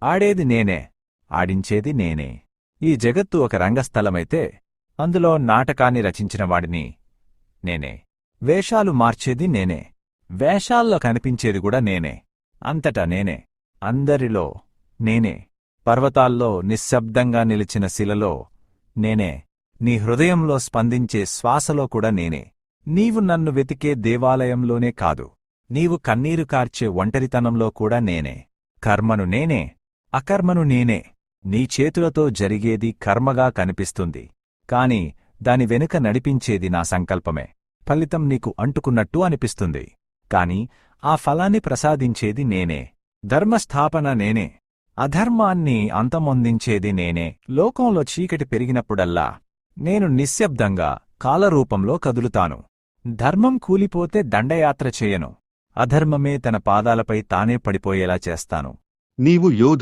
ఆడేది నేనే, ఆడించేది నేనే. ఈ జగత్తు ఒక రంగస్థలమైతే అందులో నాటకాన్ని రచించినవాడిని నేనే. వేషాలు మార్చేది నేనే, వేషాల్లో కనిపించేది కూడా నేనే. అంతటా నేనే, అందరిలో నేనే. పర్వతాల్లో నిశ్శబ్దంగా నిలిచిన శిలలో నేనే, నీ హృదయంలో స్పందించే శ్వాసలో కూడా నేనే. నీవు నన్ను వెతికే దేవాలయంలోనే కాదు, నీవు కన్నీరు కార్చే ఒంటరితనంలో కూడా నేనే. కర్మను నేనే, అకర్మను నేనే. నీ చేతులతో జరిగేది కర్మగా కనిపిస్తుంది, కాని దాని వెనుక నడిపించేది నా సంకల్పమే. ఫలితం నీకు అంటుకున్నట్టు అనిపిస్తుంది, కాని ఆ ఫలాన్ని ప్రసాదించేది నేనే. ధర్మస్థాపన నేనే, అధర్మాన్ని అంతమొందించేది నేనే. లోకంలో చీకటి పెరిగినప్పుడల్లా నేను నిశ్శబ్దంగా కాలరూపంలో కదులుతాను. ధర్మం కూలిపోతే దండయాత్ర చేయను, అధర్మమే తన పాదాలపై తానే పడిపోయేలా చేస్తాను. నీవు యోధు